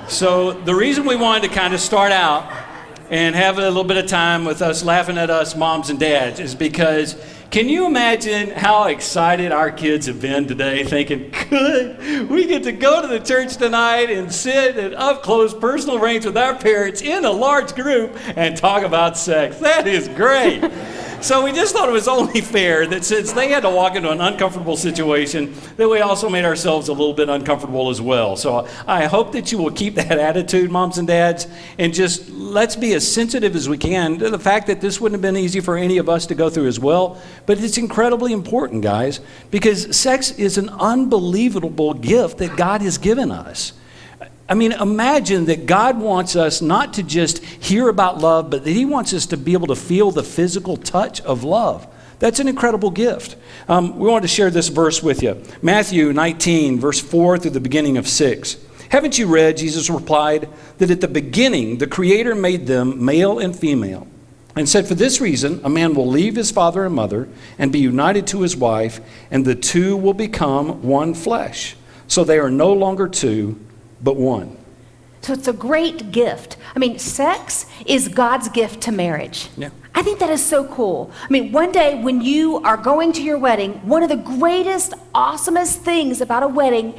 So the reason we wanted to kind of start out and have a little bit of time with us laughing at us moms and dads is because can you imagine how excited our kids have been today thinking, good, we get to go to the church tonight and sit at up close personal range with our parents in a large group and talk about sex. That is great. So we just thought it was only fair that since they had to walk into an uncomfortable situation, that we also made ourselves a little bit uncomfortable as well. So I hope that you will keep that attitude, moms and dads, and just let's be as sensitive as we can to the fact that this wouldn't have been easy for any of us to go through as well. But it's incredibly important, guys, because sex is an unbelievable gift that God has given us. I mean, imagine that God wants us not to just hear about love, but that He wants us to be able to feel the physical touch of love. That's an incredible gift. We wanted to share this verse with you. Matthew 19, verse 4 through the beginning of 6. Haven't you read, Jesus replied, that at the beginning the Creator made them male and female, and said, for this reason, a man will leave his father and mother and be united to his wife, and the two will become one flesh. So they are no longer two, but one. So it's a great gift. I mean, sex is God's gift to marriage. Yeah. I think that is so cool. I mean, one day when you are going to your wedding, one of the greatest, awesomest things about a wedding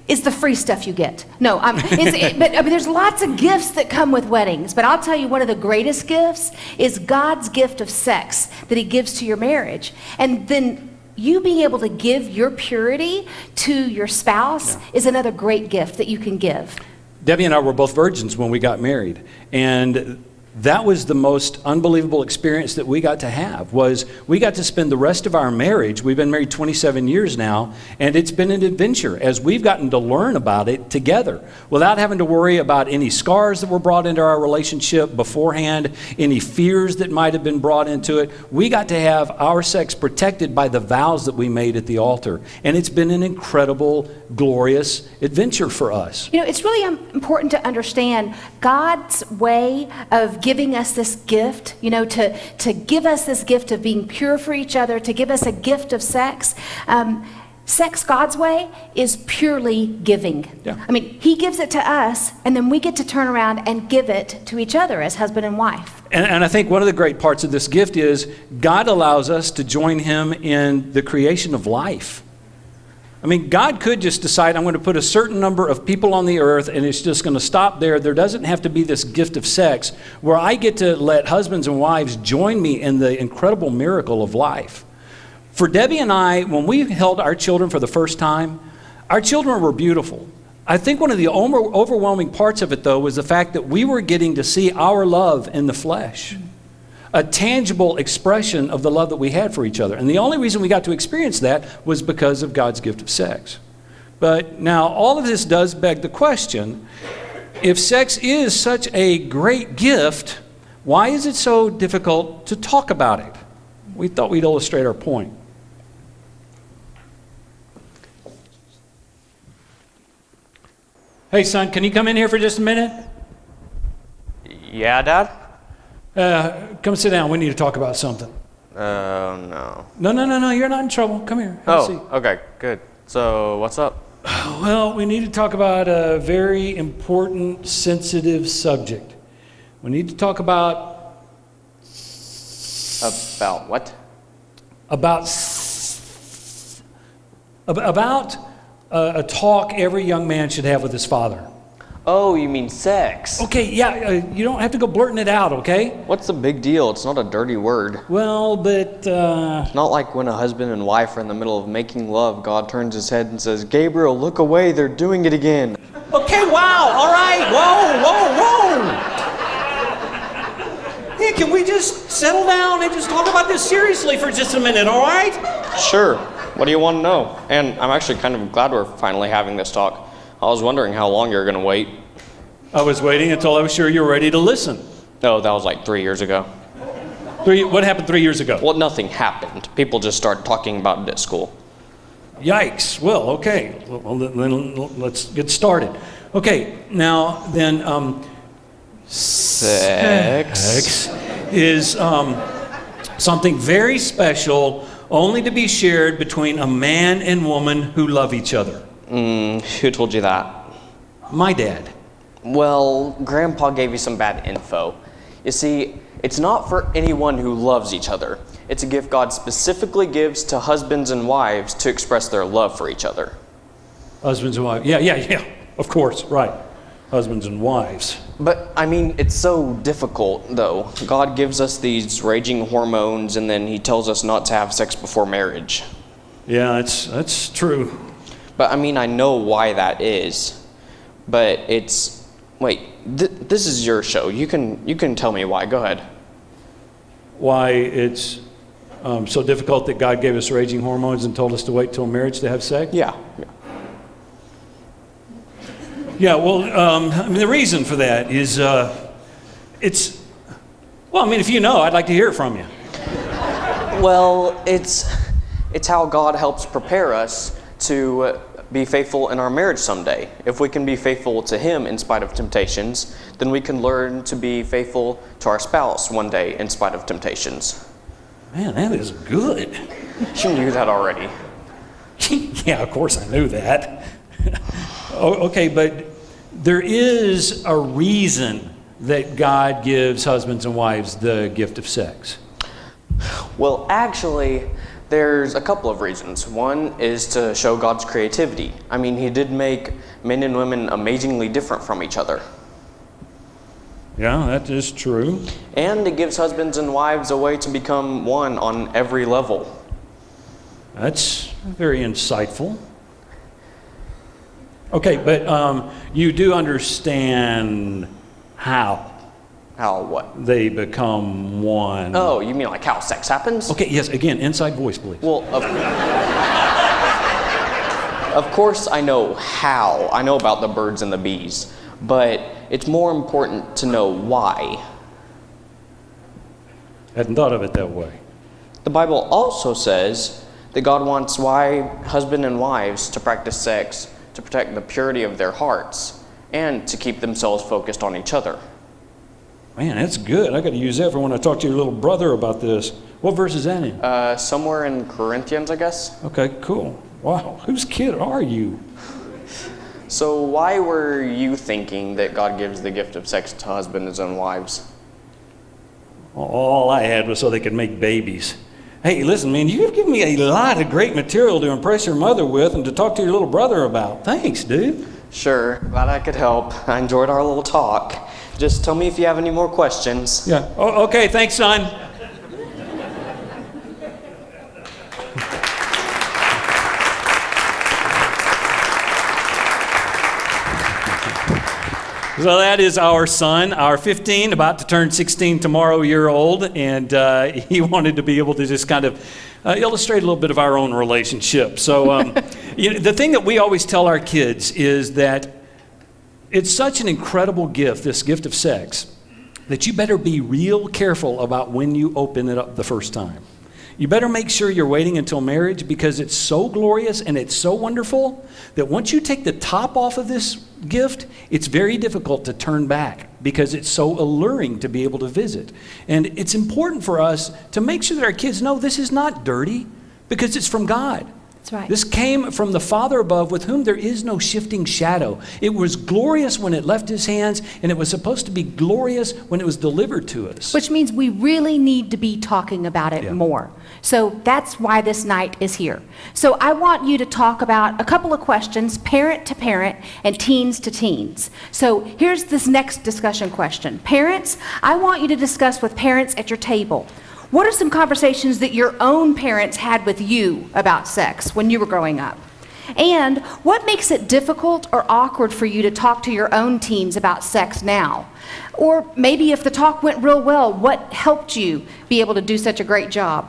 is the free stuff you get. No, there's lots of gifts that come with weddings, but I'll tell you one of the greatest gifts is God's gift of sex that He gives to your marriage. And then you being able to give your purity to your spouse is another great gift that you can give. Debbie and I were both virgins when we got married, and that was the most unbelievable experience that we got to have. Was we got to spend the rest of our marriage, we've been married 27 years now, and it's been an adventure as we've gotten to learn about it together without having to worry about any scars that were brought into our relationship beforehand, any fears that might have been brought into it. We got to have our sex protected by the vows that we made at the altar, and it's been an incredible, glorious adventure for us. You know, it's really important to understand God's way of giving us this gift, you know, to give us this gift of being pure for each other, to give us a gift of sex. Sex, God's way, is purely giving. Yeah. I mean, He gives it to us, and then we get to turn around and give it to each other as husband and wife. And I think one of the great parts of this gift is God allows us to join Him in the creation of life. I mean, God could just decide, I'm going to put a certain number of people on the earth and it's just going to stop there. There doesn't have to be this gift of sex where I get to let husbands and wives join me in the incredible miracle of life. For Debbie and I, when we held our children for the first time, our children were beautiful. I think one of the overwhelming parts of it, though, was the fact that we were getting to see our love in the flesh. A tangible expression of the love that we had for each other. And the only reason we got to experience that was because of God's gift of sex. But now all of this does beg the question, if sex is such a great gift, why is it so difficult to talk about it? We thought we'd illustrate our point. Hey son, can you come in here for just a minute? Yeah, Dad? Come sit down. We need to talk about something. No. No. You're not in trouble. Come here. Have a seat. Okay, good. So, what's up? Well, we need to talk about a very important, sensitive subject. We need to talk about... About what? About a talk every young man should have with his father. Oh, you mean sex? Okay, yeah, you don't have to go blurting it out, okay? What's the big deal? It's not a dirty word. Well, but... It's not like when a husband and wife are in the middle of making love, God turns His head and says, Gabriel, look away, they're doing it again. Okay, wow, all right, whoa. Hey, can we just settle down and just talk about this seriously for just a minute, all right? Sure. What do you want to know? And I'm actually kind of glad we're finally having this talk. I was wondering how long you were going to wait. I was waiting until I was sure you were ready to listen. No, that was like 3 years ago. What happened 3 years ago? Well, nothing happened. People just started talking about it at school. Yikes. Well, okay. Well, then let's get started. Okay, now then, sex is something very special, only to be shared between a man and woman who love each other. Who told you that? My dad. Well, Grandpa gave you some bad info. You see, it's not for anyone who loves each other. It's a gift God specifically gives to husbands and wives to express their love for each other. Husbands and wives. Yeah. Of course, right. Husbands and wives. But, I mean, it's so difficult, though. God gives us these raging hormones, and then he tells us not to have sex before marriage. Yeah, that's true. But, I mean, I know why that is. But it's... Wait, this is your show. You can tell me why. Go ahead. Why it's so difficult that God gave us raging hormones and told us to wait till marriage to have sex? Yeah. Yeah, well, I mean, the reason for that is if you know, I'd like to hear it from you. Well, it's how God helps prepare us to be faithful in our marriage someday. If we can be faithful to Him in spite of temptations, then we can learn to be faithful to our spouse one day in spite of temptations. Man, that is good. You knew that already. Yeah, of course I knew that. Okay, but there is a reason that God gives husbands and wives the gift of sex. Well, actually, there's a couple of reasons. One is to show God's creativity. I mean, He did make men and women amazingly different from each other. Yeah, that is true. And it gives husbands and wives a way to become one on every level. That's very insightful. Okay, but you do understand how How what? they become one. Oh, you mean like how sex happens? Okay, yes, again, inside voice, please. Well, of course I know how. I know about the birds and the bees. But it's more important to know why. Hadn't thought of it that way. The Bible also says that God wants husband and wives to practice sex to protect the purity of their hearts and to keep themselves focused on each other. Man, that's good. I got to use that for when I talk to your little brother about this. What verse is that in? Somewhere in Corinthians, I guess. Okay, cool. Wow, whose kid are you? So why were you thinking that God gives the gift of sex to husbands and wives? All I had was so they could make babies. Hey, listen, man, you've given me a lot of great material to impress your mother with and to talk to your little brother about. Thanks, dude. Sure, glad I could help. I enjoyed our little talk. Just tell me if you have any more questions. Yeah. Oh, okay, thanks, son. So that is our son, our 15, about to turn 16 tomorrow year old, and he wanted to be able to just kind of illustrate a little bit of our own relationship. So the thing that we always tell our kids is that it's such an incredible gift, this gift of sex, that you better be real careful about when you open it up the first time. You better make sure you're waiting until marriage because it's so glorious and it's so wonderful that once you take the top off of this gift, it's very difficult to turn back because it's so alluring to be able to visit. And it's important for us to make sure that our kids know this is not dirty because it's from God. That's right. This came from the Father above with whom there is no shifting shadow. It was glorious when it left His hands, and it was supposed to be glorious when it was delivered to us. Which means we really need to be talking about it more. So that's why this night is here. So I want you to talk about a couple of questions, parent to parent and teens to teens. So here's this next discussion question. Parents, I want you to discuss with parents at your table. What are some conversations that your own parents had with you about sex when you were growing up? And what makes it difficult or awkward for you to talk to your own teens about sex now? Or maybe if the talk went real well, what helped you be able to do such a great job?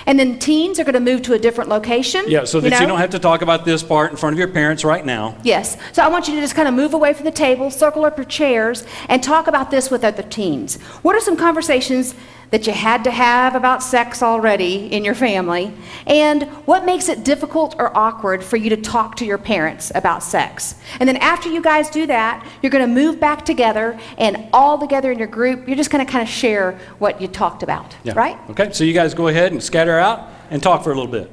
And then teens are going to move to a different location. Yeah, so that you don't have to talk about this part in front of your parents right now. Yes. So I want you to just kind of move away from the table, circle up your chairs, and talk about this with other teens. What are some conversations that you had to have about sex already in your family? And what makes it difficult or awkward for you to talk to your parents about sex? And then after you guys do that, you're going to move back together, and all together in your group, you're just going to kind of share what you talked about, right? Okay, so you guys go ahead and scatter out and talk for a little bit.